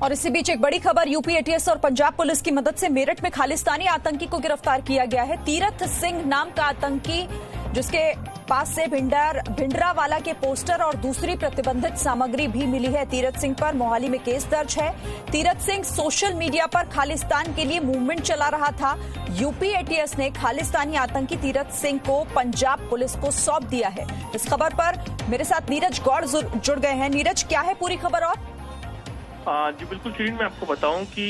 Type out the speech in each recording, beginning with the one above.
और इसी बीच एक बड़ी खबर, यूपी एटीएस और पंजाब पुलिस की मदद से मेरठ में खालिस्तानी आतंकी को गिरफ्तार किया गया है। तीरथ सिंह नाम का आतंकी, जिसके पास से भिंडरावाला के पोस्टर और दूसरी प्रतिबंधित सामग्री भी मिली है। तीरथ सिंह पर मोहाली में केस दर्ज है। तीरथ सिंह सोशल मीडिया पर खालिस्तान के लिए मूवमेंट चला रहा था। यूपी एटीएस ने खालिस्तानी आतंकी तीरथ सिंह को पंजाब पुलिस को सौंप दिया है। इस खबर पर मेरे साथ नीरज गौड़ जुड़ गए हैं। नीरज, क्या है पूरी खबर? और जी बिल्कुल शिरीन, मैं आपको बताऊं कि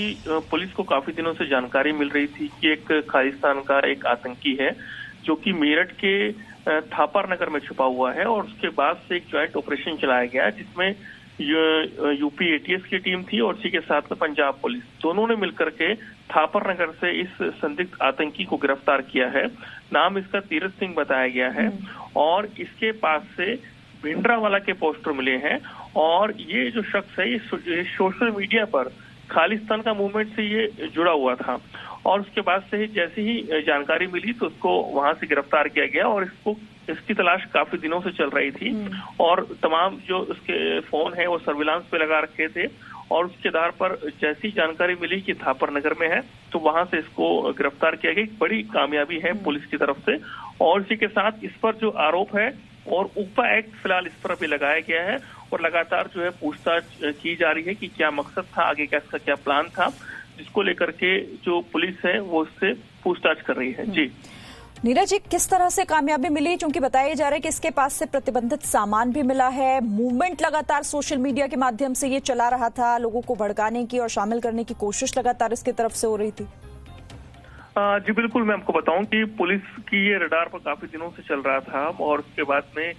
पुलिस को काफी दिनों से जानकारी मिल रही थी कि एक खालिस्तान का एक आतंकी है जो कि मेरठ के थापर नगर में छुपा हुआ है, और उसके बाद से एक ज्वाइंट ऑपरेशन चलाया गया जिसमें यूपी एटीएस की टीम थी और इसी के साथ में पंजाब पुलिस, दोनों ने मिलकर के थापर नगर से इस संदिग्ध आतंकी को गिरफ्तार किया है। नाम इसका तीरथ सिंह बताया गया है और इसके पास से भिंडरावाला के पोस्टर मिले हैं। और ये जो शख्स है ये सोशल मीडिया पर खालिस्तान का मूवमेंट से ये जुड़ा हुआ था, और उसके बाद से ही जैसे ही जानकारी मिली तो उसको वहां से गिरफ्तार किया गया और इसकी तलाश काफी दिनों से चल रही थी और तमाम जो उसके फोन है वो सर्विलांस पे लगा रखे थे, और उसके आधार पर जैसी जानकारी मिली कि थापर नगर में है तो वहां से इसको गिरफ्तार किया गया। बड़ी कामयाबी है पुलिस की तरफ से। और इसी के साथ इस पर जो आरोप है और उपा एक्ट फिलहाल इस पर भी लगाया गया है और लगातार जो है पूछताछ की जा रही है कि क्या मकसद था, आगे का इसका क्या प्लान था, जिसको लेकर के जो पुलिस है वो उससे पूछताछ कर रही है। जी नीरज जी, किस तरह से कामयाबी मिली? क्योंकि बताया जा रहा है कि इसके पास से प्रतिबंधित सामान भी मिला है। मूवमेंट लगातार सोशल मीडिया के माध्यम से ये चला रहा था, लोगों को भड़काने की और शामिल करने की कोशिश लगातार इसकी तरफ से हो रही थी। जी बिल्कुल, मैं आपको बताऊं कि पुलिस की ये रडार पर काफी दिनों से चल रहा था, और उसके बाद में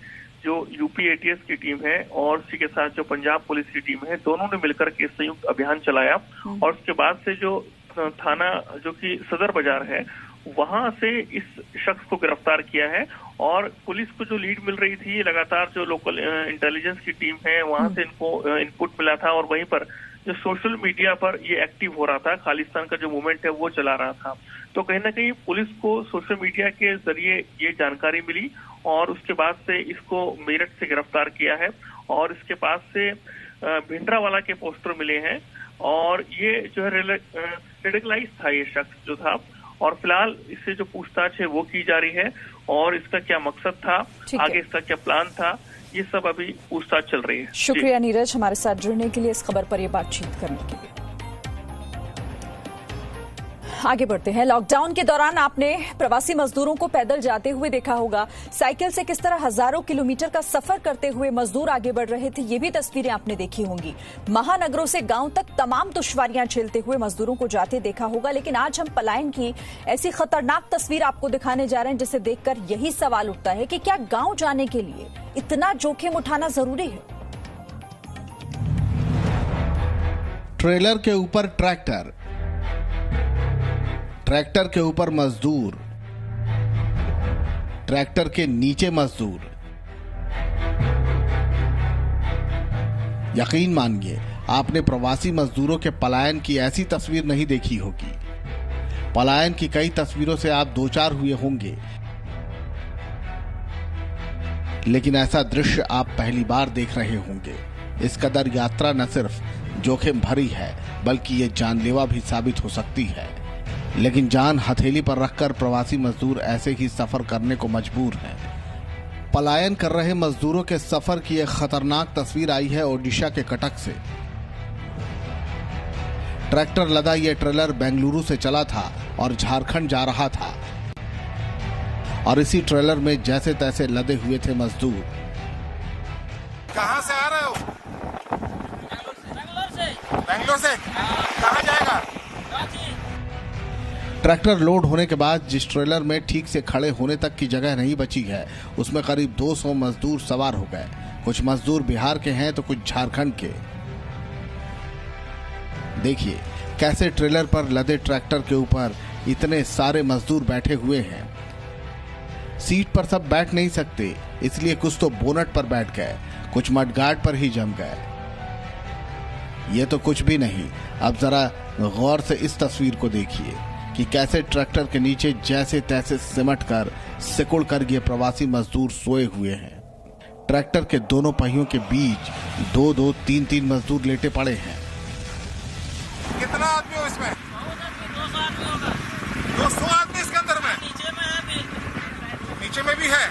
जो यूपी एटीएस की टीम है और उसी के साथ जो पंजाब पुलिस की टीम है, दोनों ने मिलकर के संयुक्त अभियान चलाया। और उसके बाद से जो थाना जो कि सदर बाजार है वहां से इस शख्स को गिरफ्तार किया है। और पुलिस को जो लीड मिल रही थी, लगातार जो लोकल इंटेलिजेंस की टीम है वहां से इनको इनपुट मिला था, और वहीं पर जो सोशल मीडिया पर ये एक्टिव हो रहा था, खालिस्तान का जो मूवमेंट है वो चला रहा था। तो कहीं ना कहीं पुलिस को सोशल मीडिया के जरिए ये जानकारी मिली और उसके बाद से इसको मेरठ से गिरफ्तार किया है। और इसके पास से भिंडरावाला के पोस्टर मिले हैं और ये जो है रेडिकलाइज था ये शख्स जो था, और फिलहाल इससे जो पूछताछ है वो की जा रही है और इसका क्या मकसद था, आगे इसका क्या प्लान था, ये सब अभी पूछताछ चल रही है। शुक्रिया नीरज, हमारे साथ जुड़ने के लिए, इस खबर पर ये बातचीत करने के लिए। आगे बढ़ते हैं। लॉकडाउन के दौरान आपने प्रवासी मजदूरों को पैदल जाते हुए देखा होगा। साइकिल से किस तरह हजारों किलोमीटर का सफर करते हुए मजदूर आगे बढ़ रहे थे, ये भी तस्वीरें आपने देखी होंगी। महानगरों से गांव तक तमाम दुश्वारियां झेलते हुए मजदूरों को जाते देखा होगा। लेकिन आज हम पलायन की ऐसी खतरनाक तस्वीर आपको दिखाने जा रहे हैं जिसे देखकर यही सवाल उठता है कि क्या गाँव जाने के लिए इतना जोखिम उठाना जरूरी है? ट्रेलर के ऊपर ट्रैक्टर, ट्रैक्टर के ऊपर मजदूर, ट्रैक्टर के नीचे मजदूर। यकीन मानिए, आपने प्रवासी मजदूरों के पलायन की ऐसी तस्वीर नहीं देखी होगी। पलायन की कई तस्वीरों से आप दो चार हुए होंगे, लेकिन ऐसा दृश्य आप पहली बार देख रहे होंगे। इस कदर यात्रा न सिर्फ जोखिम भरी है बल्कि ये जानलेवा भी साबित हो सकती है। लेकिन जान हथेली पर रखकर प्रवासी मजदूर ऐसे ही सफर करने को मजबूर हैं। पलायन कर रहे मजदूरों के सफर की एक खतरनाक तस्वीर आई है ओडिशा के कटक से। ट्रैक्टर लदा ये ट्रेलर बेंगलुरु से चला था और झारखंड जा रहा था, और इसी ट्रेलर में जैसे तैसे लदे हुए थे मजदूर। कहां से आ रहे हो? बेंगलोर से। कहां जाएगा? ट्रैक्टर लोड होने के बाद जिस ट्रेलर में ठीक से खड़े होने तक की जगह नहीं बची है, उसमें करीब 200 मजदूर सवार हो गए। कुछ मजदूर बिहार के हैं तो कुछ झारखंड के। देखिए कैसे ट्रेलर पर लदे ट्रैक्टर के ऊपर इतने सारे मजदूर बैठे हुए हैं। सीट पर सब बैठ नहीं सकते, इसलिए कुछ तो बोनट पर बैठ गए, कुछ मडगार्ड पर ही जम गए। ये तो कुछ भी नहीं, अब जरा गौर से इस तस्वीर को देखिए कि कैसे ट्रैक्टर के नीचे जैसे तैसे सिमट कर सिकुड़ कर ये प्रवासी मजदूर सोए हुए हैं। ट्रैक्टर के दोनों पहियों के बीच 2-2, 3-3 मजदूर लेटे पड़े हैं। कितना आदमी हो इसमें? 200 आदमी होगा। 200 आदमी इसके अंदर में? नीचे में है भी। नीचे में भी है?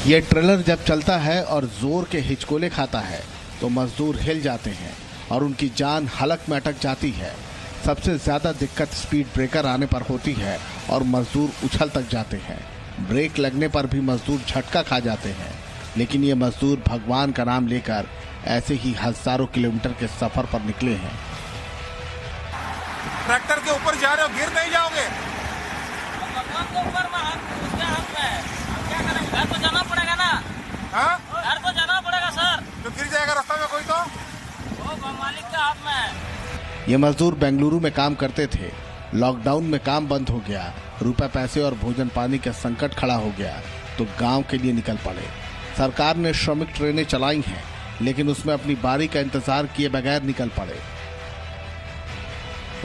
ये ट्रेलर जब चलता है और जोर के हिचकोले खाता है तो मजदूर हिल जाते हैं और उनकी जान हलक में अटक जाती है। सबसे ज्यादा दिक्कत स्पीड ब्रेकर आने पर होती है और मजदूर उछल तक जाते हैं। ब्रेक लगने पर भी मजदूर झटका खा जाते हैं, लेकिन ये मजदूर भगवान का नाम लेकर ऐसे ही हजारों किलोमीटर के सफर पर निकले हैं। ट्रैक्टर के ऊपर जा रहे हो, गिर नहीं जाओगे? भगवान के ऊपर में हाथ, उसके हाथ में है। अब क्या करेंगे? घर तो जाना पड़ेगा ना। हाँ? घर तो जाना पड़ेगा सर। तो गिर जाएगा रास्ता में कोई तो? वो मालिक के हाथ में है। ये मजदूर बेंगलुरु में काम करते थे। लॉकडाउन में काम बंद हो गया, रुपए पैसे और भोजन पानी का संकट खड़ा हो गया तो गांव के लिए निकल पड़े। सरकार ने श्रमिक ट्रेनें चलाई हैं, लेकिन उसमें अपनी बारी का इंतजार किए बगैर निकल पड़े।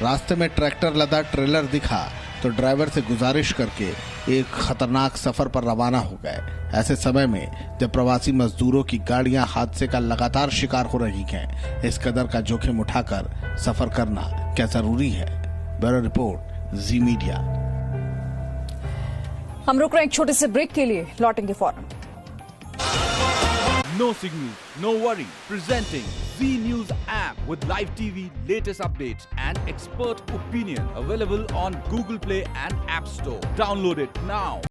रास्ते में ट्रैक्टर लदा ट्रेलर दिखा तो ड्राइवर से गुजारिश करके एक खतरनाक सफर पर रवाना हो गए। ऐसे समय में जब प्रवासी मजदूरों की गाड़ियां हादसे का लगातार शिकार हो रही हैं, इस कदर का जोखिम उठाकर सफर करना क्या जरूरी है? ब्यूरो रिपोर्ट, जी मीडिया। हम रुक रहे हैं एक छोटे से ब्रेक के लिए, लौटेंगे फौरन। No signal, no worry. Presenting Z News app with live TV, latest updates and expert opinion. Available on Google Play and App Store. Download it now.